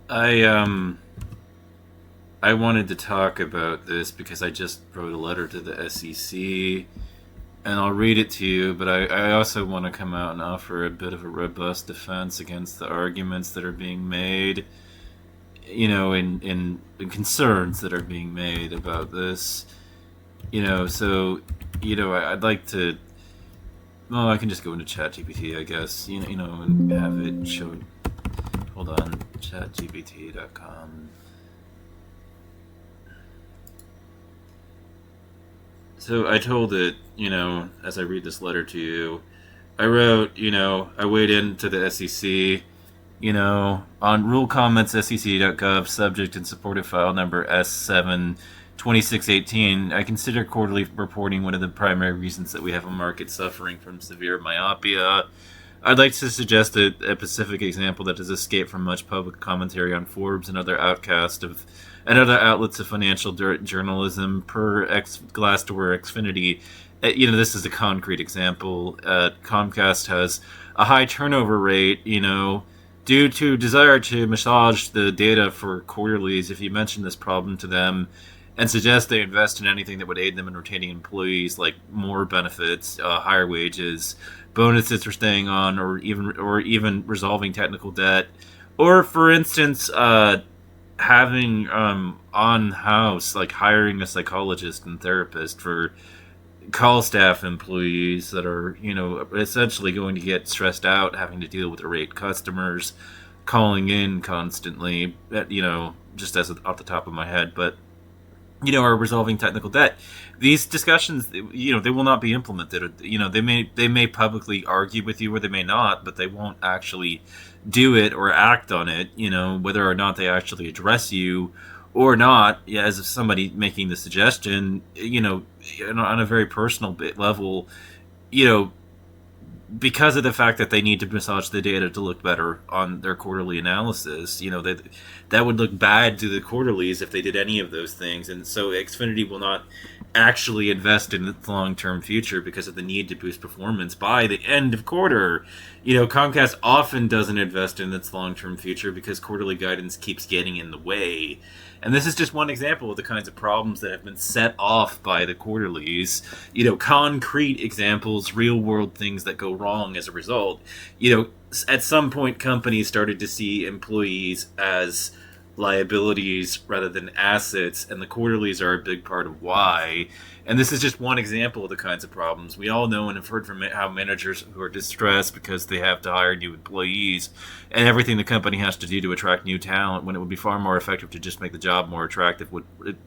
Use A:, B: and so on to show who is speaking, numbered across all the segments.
A: I um I wanted to talk about this because I just wrote a letter to the SEC, and I'll read it to you. But I also want to come out and offer a bit of a robust defense against the arguments that are being made. In concerns that are being made about this. I'd like to. Well, I can just go into ChatGPT, I guess. And have it show. Hold on, ChatGPT.com. So I told it, as I read this letter to you, I wrote, I weighed into the SEC, on rule comments sec.gov, subject and supported file number S7 2618. I consider quarterly reporting one of the primary reasons that we have a market suffering from severe myopia. I'd like to suggest a specific example that has escaped from much public commentary on Forbes and other outlets of financial journalism. Per Glassdoor Xfinity, this is a concrete example. Comcast has a high turnover rate. Due to desire to massage the data for quarterlies. If you mention this problem to them and suggest they invest in anything that would aid them in retaining employees, like more benefits, higher wages, bonuses for staying on, or even resolving technical debt, or for instance, having on house, like hiring a psychologist and therapist for call staff employees that are essentially going to get stressed out having to deal with irate customers calling in constantly, just as off the top of my head, but are resolving technical debt. These discussions, they will not be implemented. They may publicly argue with you, or they may not, but they won't actually do it or act on it. Whether or not they actually address you or not, as somebody making the suggestion, on a very personal level, because of the fact that they need to massage the data to look better on their quarterly analysis, that would look bad to the quarterlies if they did any of those things. And so Xfinity will not actually invest in its long-term future because of the need to boost performance by the end of quarter. Comcast often doesn't invest in its long-term future because quarterly guidance keeps getting in the way. And this is just one example of the kinds of problems that have been set off by the quarterlies. Concrete examples, real-world things that go wrong as a result. At some point, companies started to see employees as liabilities rather than assets, and the quarterlies are a big part of why. And this is just one example of the kinds of problems. We all know and have heard from how managers who are distressed because they have to hire new employees and everything the company has to do to attract new talent, when it would be far more effective to just make the job more attractive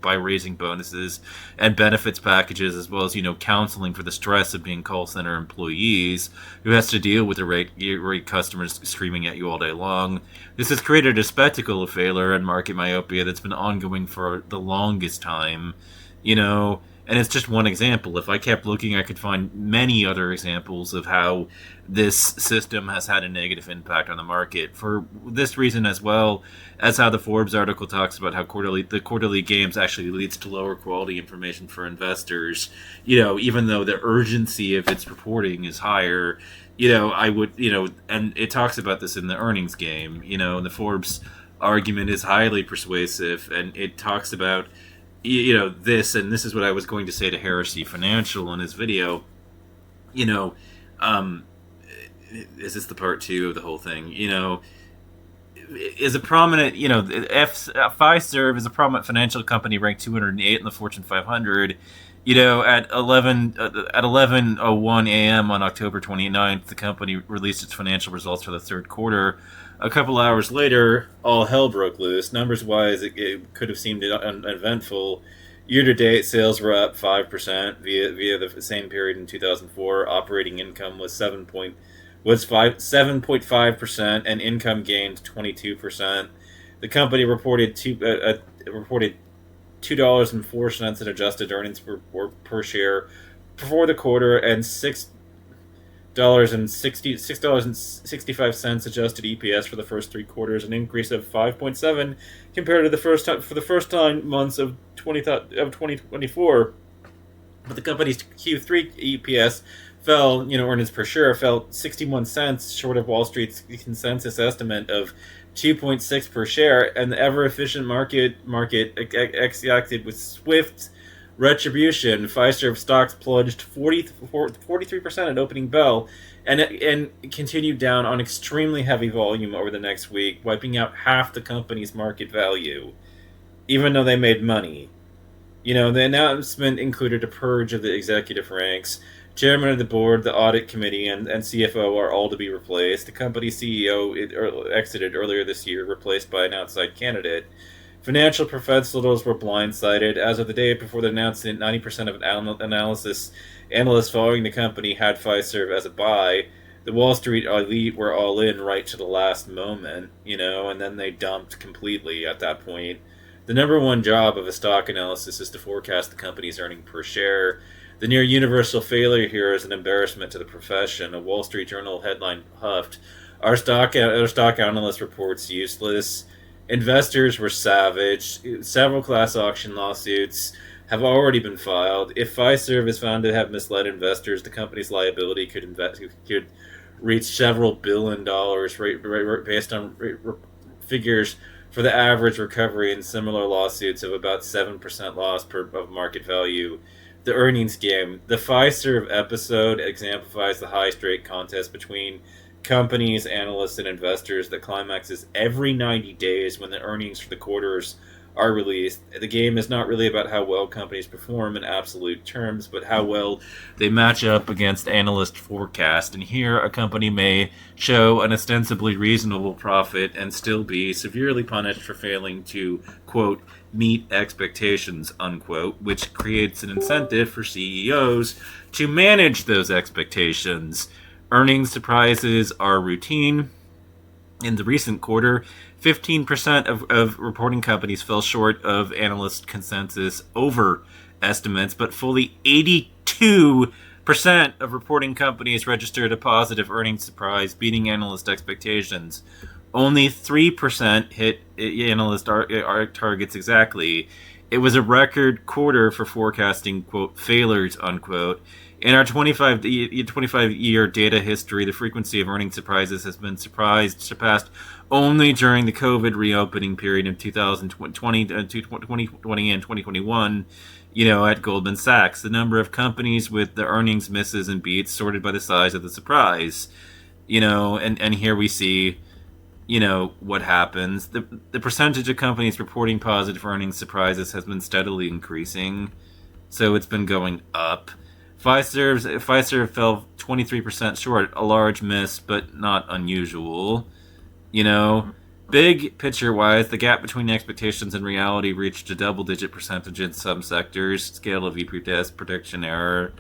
A: by raising bonuses and benefits packages, as well as, counseling for the stress of being call center employees who has to deal with irate customers screaming at you all day long. This has created a spectacle of failure and market myopia that's been ongoing for the longest time, and it's just one example. If I kept looking, I could find many other examples of how this system has had a negative impact on the market. For this reason, as well as how the Forbes article talks about how the quarterly games actually leads to lower quality information for investors. Even though the urgency of its reporting is higher, I would, and it talks about this in the earnings game. The Forbes argument is highly persuasive, and it talks about this, and this is what I was going to say to Heresy Financial in his video. Is this the part two of the whole thing? Is a prominent, Fiserv is a prominent financial company ranked 208 in the Fortune 500. At 11:01 a.m. on October 29th, the company released its financial results for the third quarter. A couple hours later, all hell broke loose. Numbers-wise, it could have seemed uneventful. Year-to-date, sales were up 5% via the same period in 2004. Operating income was 7.5%, and income gained 22%. The company reported $2.04 in adjusted earnings per share for the quarter, and $6.65 adjusted EPS for the first three quarters, an increase of 5.7 compared to the first 9 months of 2024. But the company's Q3 EPS fell, earnings per share fell 61 cents short of Wall Street's consensus estimate of 2.6 per share, and the ever efficient market acted with swift retribution. Fiserv stocks plunged 43% at opening bell, and continued down on extremely heavy volume over the next week, wiping out half the company's market value, even though they made money. The announcement included a purge of the executive ranks. Chairman of the board, the audit committee, and CFO are all to be replaced. The company's CEO exited earlier this year, replaced by an outside candidate. Financial professionals were blindsided. As of the day before the announcement, 90% of analysts following the company had Fiserv as a buy. The Wall Street elite were all in right to the last moment, and then they dumped completely at that point. The number one job of a stock analysis is to forecast the company's earnings per share. The near universal failure here is an embarrassment to the profession. A Wall Street Journal headline huffed, Our stock analyst reports useless. Investors were savage. Several class action lawsuits have already been filed. If Fiserv is found to have misled investors, the company's liability could reach several $billion based on figures for the average recovery in similar lawsuits of about 7% loss of market value. The earnings game. The Fiserv episode exemplifies the high-stake contest between companies, analysts, and investors that climaxes every 90 days when the earnings for the quarters are released. The game is not really about how well companies perform in absolute terms, but how well they match up against analyst forecast. And here, a company may show an ostensibly reasonable profit and still be severely punished for failing to, quote, meet expectations, unquote, which creates an incentive for CEOs to manage those expectations. Earnings surprises are routine. In the recent quarter, 15% of reporting companies fell short of analyst consensus over estimates, but fully 82% of reporting companies registered a positive earnings surprise, beating analyst expectations. Only 3% hit analyst targets exactly. It was a record quarter for forecasting, quote, failures, unquote. In our 25-year data history, the frequency of earnings surprises has been surpassed only during the COVID reopening period of 2020 and 2021, at Goldman Sachs. The number of companies with the earnings misses and beats sorted by the size of the surprise. And here we see, what happens. The percentage of companies reporting positive earnings surprises has been steadily increasing, so it's been going up. Fiserv fell 23% short, a large miss, but not unusual. Big picture-wise, the gap between expectations and reality reached a double-digit percentage in some sectors. Scale of EPS prediction error.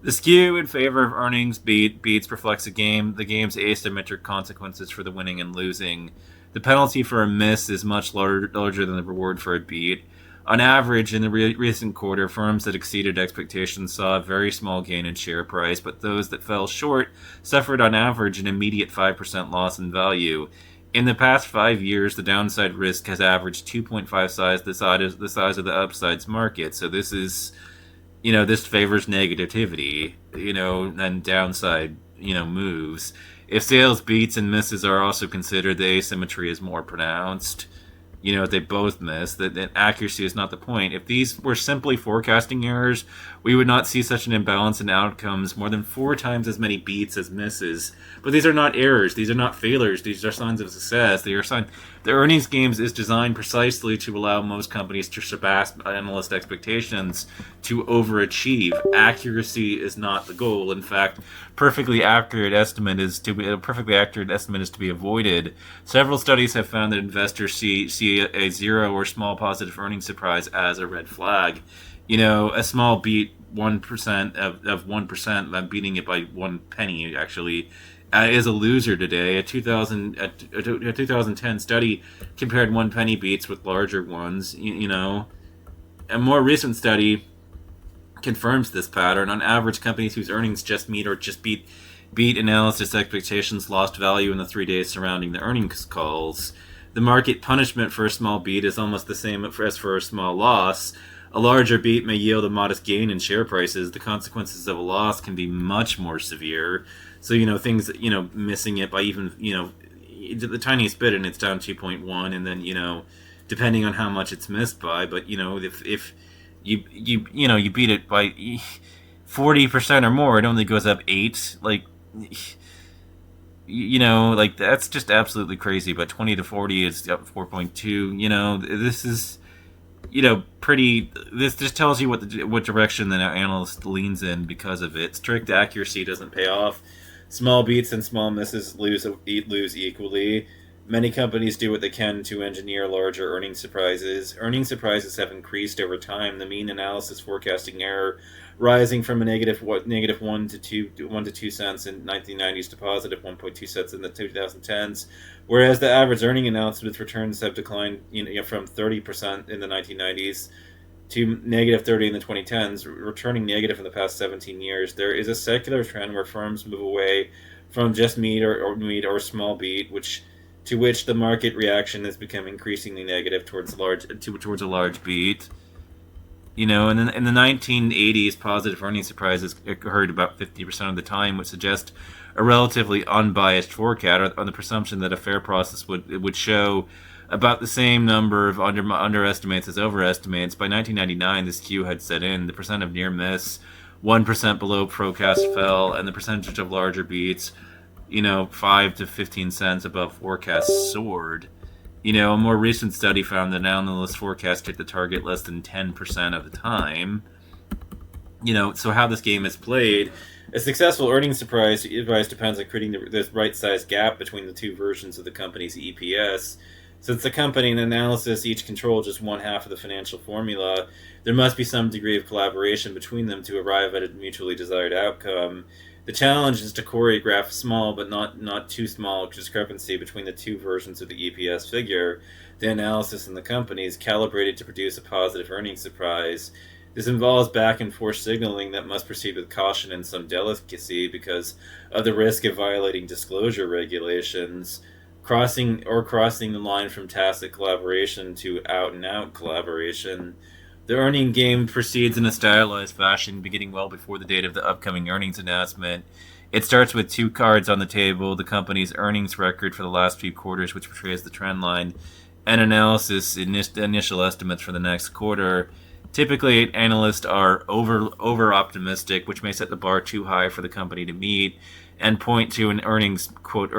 A: The skew in favor of earnings beats reflects the game's asymmetric consequences for the winning and losing. The penalty for a miss is much larger than the reward for a beat. On average, in the recent quarter, firms that exceeded expectations saw a very small gain in share price, but those that fell short suffered on average an immediate 5% loss in value. In the past 5 years, the downside risk has averaged 2.5 times the size of the upside's market. So this is, this favors negativity, and downside, moves. If sales beats and misses are also considered, the asymmetry is more pronounced. They both miss. That accuracy is not the point. If these were simply forecasting errors, we would not see such an imbalance in outcomes, more than 4 times as many beats as misses. But these are not errors. These are not failures. These are signs of success. The earnings games is designed precisely to allow most companies to surpass analyst expectations, to overachieve. Accuracy is not the goal. In fact, perfectly accurate estimate is to be avoided. Several studies have found that investors see a zero or small positive earnings surprise as a red flag. A small beat 1% of 1%, beating it by 1 penny actually, is a loser today. A 2010 study compared 1 penny beats with larger ones. A more recent study confirms this pattern. On average, companies whose earnings just meet or just beat analysis expectations lost value in the 3 days surrounding the earnings calls. The market punishment for a small beat is almost the same as for a small loss. a larger beat may yield a modest gain in share prices, the consequences of a loss can be much more severe. So, things, missing it by even, the tiniest bit and it's down 2.1, and then, depending on how much it's missed by, but, if you beat it by 40% or more, it only goes up 8. Like, like that's just absolutely crazy. But 20 to 40 is up 4.2. This is pretty. This just tells you what direction the analyst leans in because of it. Strict accuracy doesn't pay off. Small beats and small misses lose equally. Many companies do what they can to engineer larger earnings surprises. Earnings surprises have increased over time. The mean analysis forecasting error rising from a negative 1 to 2 cents in 1990s to positive 1.2 cents in the 2010s, whereas the average earning announcement returns have declined from 30% in the 1990s to negative 30 in the 2010s, returning negative in the past 17 years. There is a secular trend where firms move away from just meat or small beat, to which the market reaction has become increasingly negative towards a large beat. And then in the 1980s, positive earnings surprises occurred about 50% of the time, which suggests a relatively unbiased forecast on the presumption that a fair process would show about the same number of underestimates as overestimates. By 1999, this skew had set in. The percent of near miss, 1% below forecast fell, and the percentage of larger beats, 5 to 15 cents above forecast soared. A more recent study found that analysts forecast hit the target less than 10% of the time. So how this game is played, a successful earnings surprise depends on creating the right-sized gap between the two versions of the company's EPS. Since the company and analysis each control just one half of the financial formula, there must be some degree of collaboration between them to arrive at a mutually desired outcome. The challenge is to choreograph a small but not too small discrepancy between the two versions of the EPS figure. The analysis and the company is calibrated to produce a positive earnings surprise. This involves back and forth signaling that must proceed with caution and some delicacy because of the risk of violating disclosure regulations, crossing the line from tacit collaboration to out-and-out collaboration. The earning game proceeds in a stylized fashion, beginning well before the date of the upcoming earnings announcement. It starts with 2 cards on the table, the company's earnings record for the last few quarters, which portrays the trend line, and analysis initial estimates for the next quarter. Typically, analysts are over optimistic, which may set the bar too high for the company to meet, and point to an earnings quote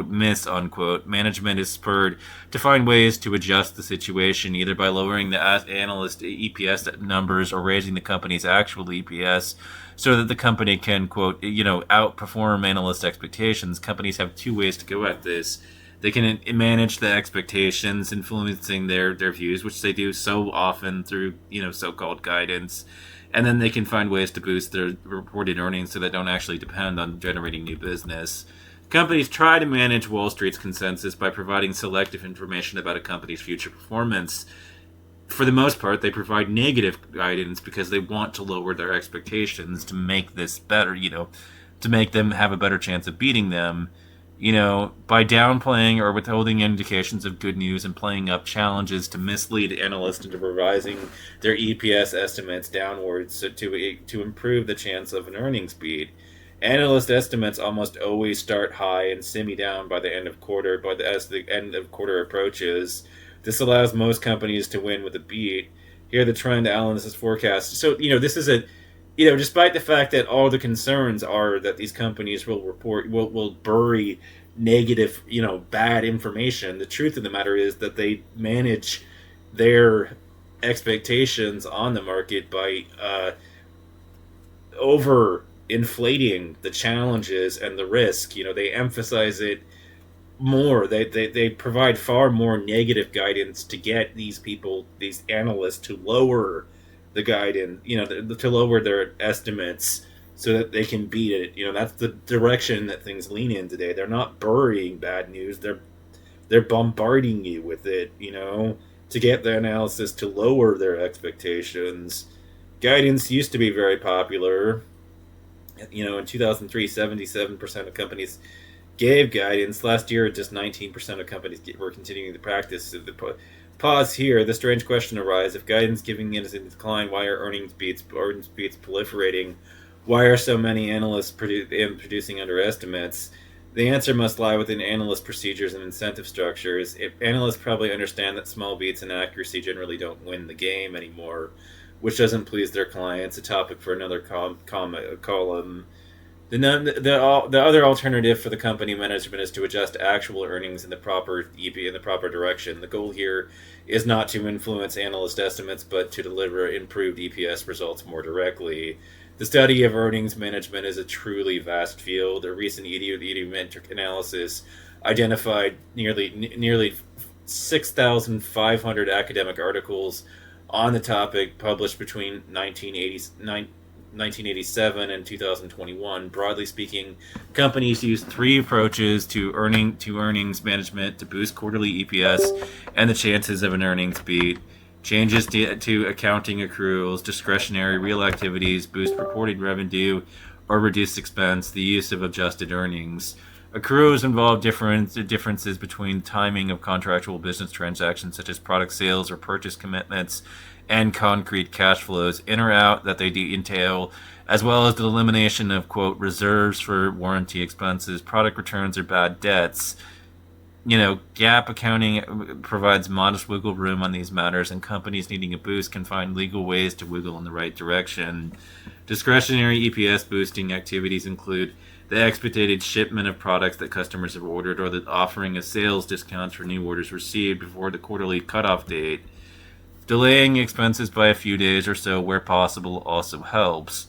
A: miss, unquote. Management is spurred to find ways to adjust the situation, either by lowering the analyst EPS numbers or raising the company's actual EPS so that the company can, quote, outperform analyst expectations. Companies have 2 ways to go at this. They can manage the expectations, influencing their views, which they do so often through, so-called guidance. And then they can find ways to boost their reported earnings so they don't actually depend on generating new business. Companies try to manage Wall Street's consensus by providing selective information about a company's future performance. For the most part, they provide negative guidance because they want to lower their expectations to make this better, to make them have a better chance of beating them. By downplaying or withholding indications of good news and playing up challenges to mislead analysts into revising their EPS estimates downwards to improve the chance of an earnings beat. Analyst estimates almost always start high and simmer down by the end of quarter, as the end of quarter approaches. This allows most companies to win with a beat. Here, the trend analysis forecast. So, this is despite the fact that all the concerns are that these companies will bury negative, bad information, the truth of the matter is that they manage their expectations on the market by over inflating the challenges and the risk. They emphasize it more. They provide far more negative guidance to get these analysts to lower the guidance, to lower their estimates so that they can beat it. That's the direction that things lean in today. They're not burying bad news. They're bombarding you with it, to get the analysis to lower their expectations. Guidance used to be very popular. In 2003, 77% of companies gave guidance. Last year, just 19% of companies were continuing the practice. So pause here. The strange question arises: if guidance giving is in decline, why are earnings beats proliferating? Why are so many analysts producing underestimates? The answer must lie within analyst procedures and incentive structures. If analysts probably understand that small beats and accuracy generally don't win the game anymore, which doesn't please their clients. A topic for another column. The other alternative for the company management is to adjust actual earnings in the proper direction. The goal here is not to influence analyst estimates, but to deliver improved EPS results more directly. The study of earnings management is a truly vast field. A recent metric analysis identified nearly 6,500 academic articles on the topic published between 1987 and 2021. Broadly speaking, companies use three approaches to earnings management to boost quarterly EPS and the chances of an earnings beat. Changes to accounting accruals, discretionary real activities, boost reported revenue, or reduce expense, the use of adjusted earnings. Accruals involve differences between timing of contractual business transactions such as product sales or purchase commitments and concrete cash flows, in or out, that they entail, as well as the elimination of, quote, reserves for warranty expenses, product returns, or bad debts. GAAP accounting provides modest wiggle room on these matters, and companies needing a boost can find legal ways to wiggle in the right direction. Discretionary EPS boosting activities include the expedited shipment of products that customers have ordered, or the offering of sales discounts for new orders received before the quarterly cutoff date. Delaying expenses by a few days or so where possible also helps.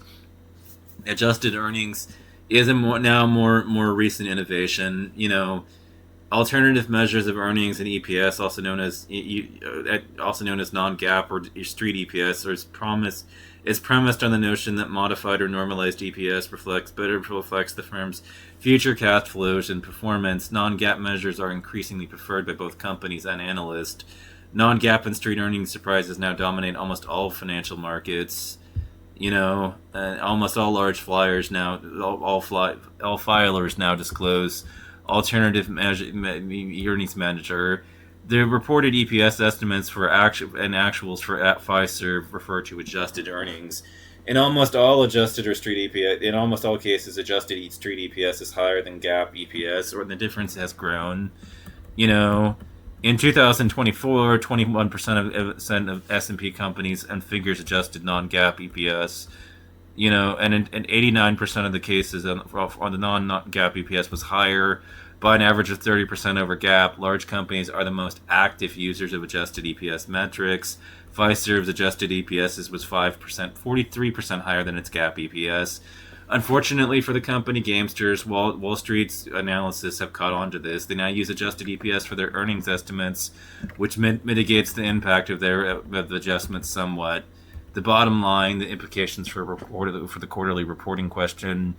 A: Adjusted earnings is a more recent innovation. Alternative measures of earnings and EPS, also known as non-GAAP or street EPS, is premised on the notion that modified or normalized EPS better reflects the firm's future cash flows and performance. Non-GAAP measures are increasingly preferred by both companies and analysts. Non-GAAP and street earnings surprises now dominate almost all financial markets. Almost all large flyers now, all filers now disclose alternative earnings manager. The reported EPS estimates for actuals for Fiserv refer to adjusted earnings. In almost all cases, adjusted street EPS is higher than GAAP EPS, or the difference has grown. In 2024, 21% of S&P companies and figures adjusted non-GAAP EPS. And in 89% of the cases on the non-GAAP EPS was higher by an average of 30% over GAAP. Large companies are the most active users of adjusted EPS metrics. Fiserv's adjusted EPS was 43% higher than its GAAP EPS. Unfortunately for the company gamesters, Wall Street's analysis have caught on to this. They now use adjusted EPS for their earnings estimates, which mitigates the impact of their adjustments somewhat. The bottom line, the implications for the quarterly reporting question.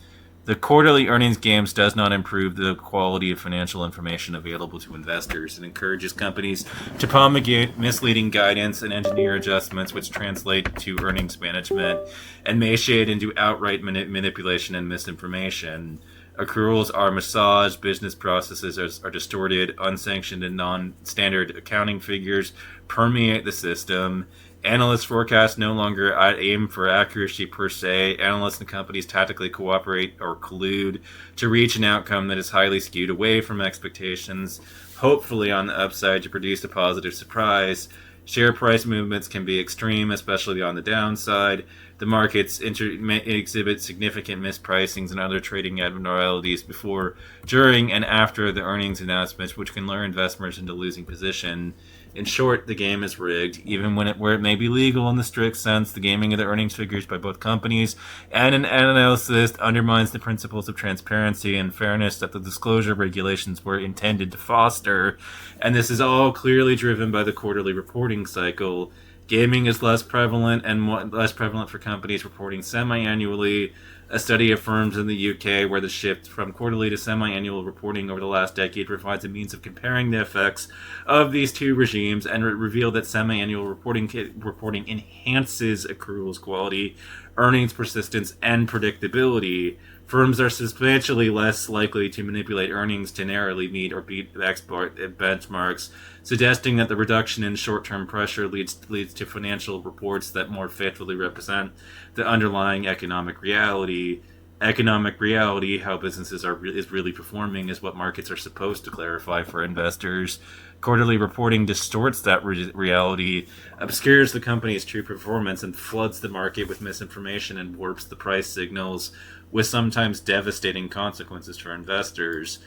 A: The quarterly earnings games does not improve the quality of financial information available to investors. It encourages companies to promulgate misleading guidance and engineer adjustments which translate to earnings management and may shade into outright manipulation and misinformation. Accruals are massaged, business processes are distorted, unsanctioned and non-standard accounting figures permeate the system. Analyst forecasts no longer aim for accuracy per se. Analysts and companies tactically cooperate or collude to reach an outcome that is highly skewed away from expectations, hopefully on the upside to produce a positive surprise. Share price movements can be extreme, especially on the downside. The markets exhibit significant mispricings and other trading abnormalities before, during, and after the earnings announcements, which can lure investors into losing position. In short, the game is rigged. Even where it may be legal in the strict sense, the gaming of the earnings figures by both companies and an analyst undermines the principles of transparency and fairness that the disclosure regulations were intended to foster. And this is all clearly driven by the quarterly reporting cycle. Gaming is less prevalent for companies reporting semi-annually. A study of firms in the UK where the shift from quarterly to semi-annual reporting over the last decade provides a means of comparing the effects of these two regimes and revealed that semi-annual reporting enhances accruals quality, earnings persistence, and predictability. firms are substantially less likely to manipulate earnings to narrowly meet or beat export benchmarks, suggesting that the reduction in short-term pressure leads to financial reports that more faithfully represent the underlying economic reality. Economic reality, how businesses is really performing, is what markets are supposed to clarify for investors. Quarterly reporting distorts that reality, obscures the company's true performance, and floods the market with misinformation and warps the price signals, with sometimes devastating consequences for investors.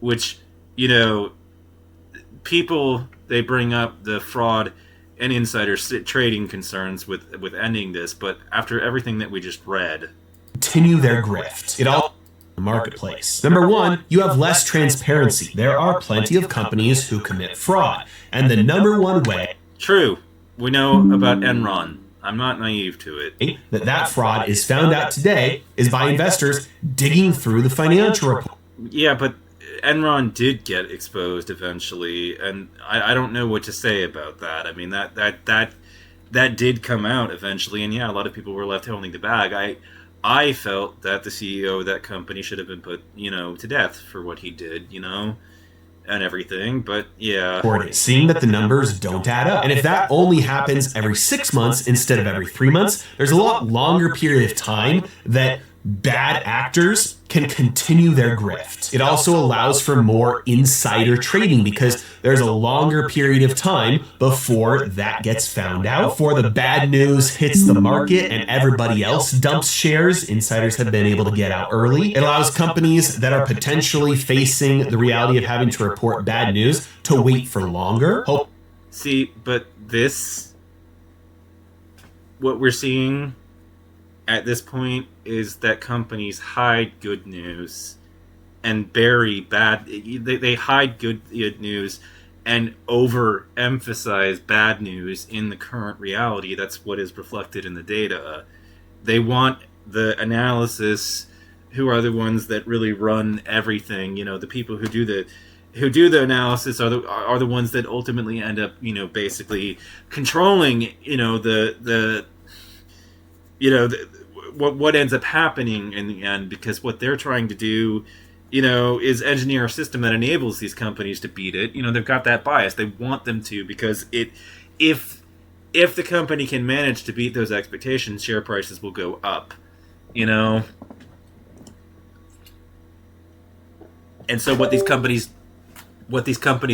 A: Which, people, they bring up the fraud and insider trading concerns with ending this, but after everything that we just read,
B: continue their grift. It all the marketplace. Number one, you have less transparency. There are plenty of companies who commit fraud. And the number one way...
A: True. We know about Enron. I'm not naive to it.
B: That fraud is found out today is by investors digging through the financial report.
A: Yeah, but Enron did get exposed eventually, and I don't know what to say about that. I mean, that did come out eventually, and yeah, a lot of people were left holding the bag. I felt that the CEO of that company should have been put, to death for what he did, and everything. But yeah,
B: seeing that the numbers don't add up. And if that only happens every 6 months instead of every 3 months, there's a lot longer period of time that bad actors can continue their grift. It also allows for more insider trading because there's a longer period of time before that gets found out. Before the bad news hits the market and everybody else dumps shares, insiders have been able to get out early. It allows companies that are potentially facing the reality of having to report bad news to wait for longer.
A: See, but what we're seeing at this point is that companies hide good news and bury bad. They hide good news and overemphasize bad news in the current reality. That's what is reflected in the data. They want the analysis, who are the ones that really run everything. The people who do the analysis are the ones that ultimately end up, basically controlling, what ends up happening in the end, because what they're trying to do, is engineer a system that enables these companies to beat it. They've got that bias. They want them to, because if the company can manage to beat those expectations, share prices will go up, And so what these companies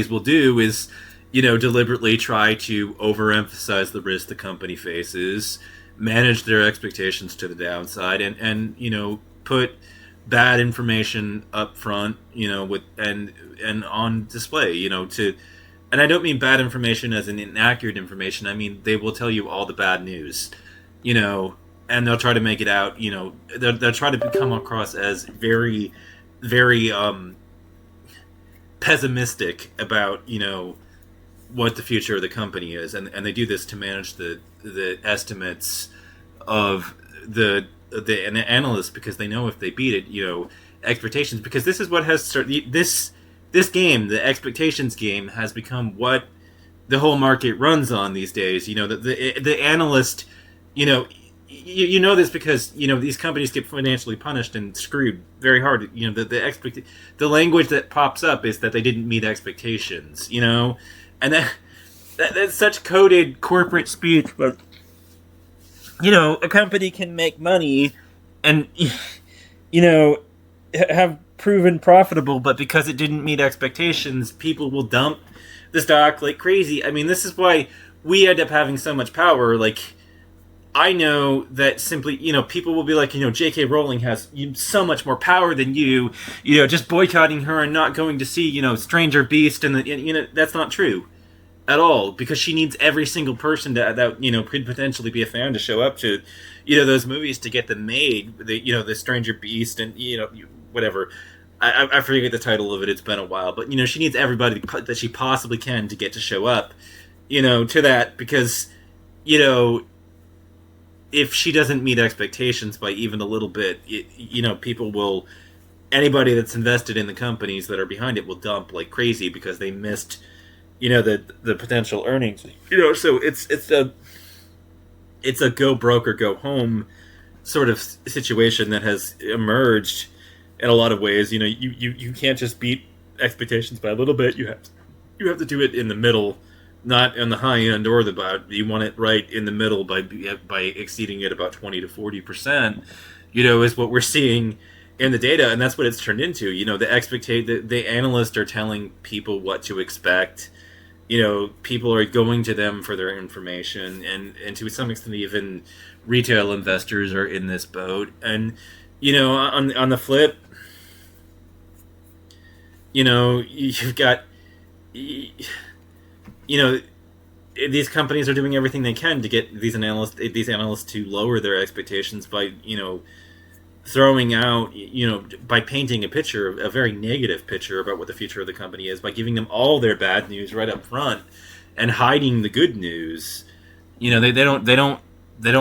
A: will do is, deliberately try to overemphasize the risk the company faces, manage their expectations to the downside, and put bad information up front, with and on display, and I don't mean bad information as in inaccurate information. I mean, they will tell you all the bad news, and they'll try to make it out, they'll try to come across as very, very pessimistic about, what the future of the company is, and they do this to manage the estimates of the analysts, because they know if they beat it, expectations, because this is what has started this game. The expectations game has become what the whole market runs on these days. The analyst, you know this because these companies get financially punished and screwed very hard. The language that pops up is that they didn't meet expectations, and that's such coded corporate speech. But a company can make money and have proven profitable, but because it didn't meet expectations, people will dump the stock like crazy. I mean, this is why we end up having so much power. Like, I know that simply, people will be like, J.K. Rowling has so much more power than you, just boycotting her and not going to see, Stranger Beast, and that's not true at all, because she needs every single person that could potentially be a fan to show up to, those movies to get them made. The Stranger Beast and whatever. I forget the title of it. It's been a while, but she needs everybody that she possibly can to get to show up, to that, because if she doesn't meet expectations by even a little bit, people will, anybody that's invested in the companies that are behind it will dump like crazy because they missed, the potential earnings. So it's a go broke or go home sort of situation that has emerged in a lot of ways. You know, you can't just beat expectations by a little bit. You have to do it in the middle, not on the high end or the bottom. You want it right in the middle by exceeding it about 20 to 40%. You know, is what we're seeing in the data, and that's what it's turned into. You know, the analysts are telling people what to expect. You know, people are going to them for their information, and to some extent, even retail investors are in this boat. And you know, on the flip, you know, you've got, you know, these companies are doing everything they can to get these analysts to lower their expectations by, you know, throwing out, you know, by painting a picture, a very negative picture about what the future of the company is, by giving them all their bad news right up front and hiding the good news. You know, they don't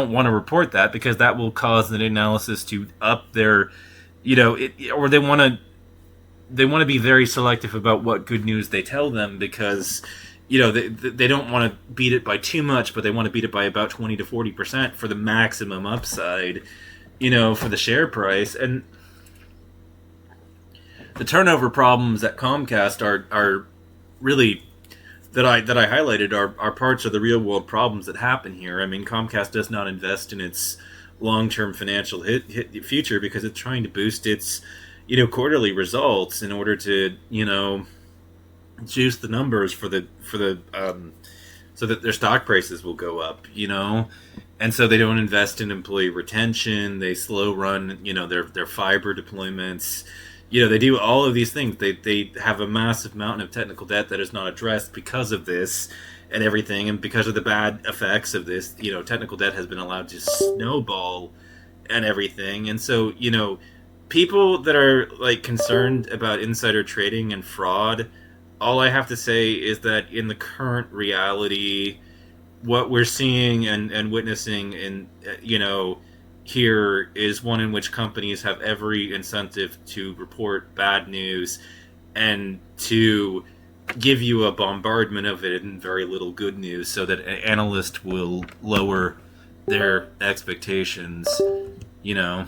A: want to report that because that will cause the analysis to up their, you know, or they want to be very selective about what good news they tell them, because you know they don't want to beat it by too much, but they want to beat it by about 20 to 40% for the maximum upside, you know, for the share price. And the turnover problems at Comcast are really, that I highlighted, are parts of the real world problems that happen here. I mean, Comcast does not invest in its long term financial future because it's trying to boost its, you know, quarterly results in order to, you know, juice the numbers for the so that their stock prices will go up, you know. And so they don't invest in employee retention. They slow run, you know, their fiber deployments. You know, they do all of these things. They have a massive mountain of technical debt that is not addressed because of this and everything, and because of the bad effects of this. You know, technical debt has been allowed to snowball and everything. And so, you know, people that are like concerned about insider trading and fraud, all I have to say is that in the current reality, what we're seeing and witnessing in, you know, here is one in which companies have every incentive to report bad news and to give you a bombardment of it and very little good news, so that an analyst will lower their expectations, you know.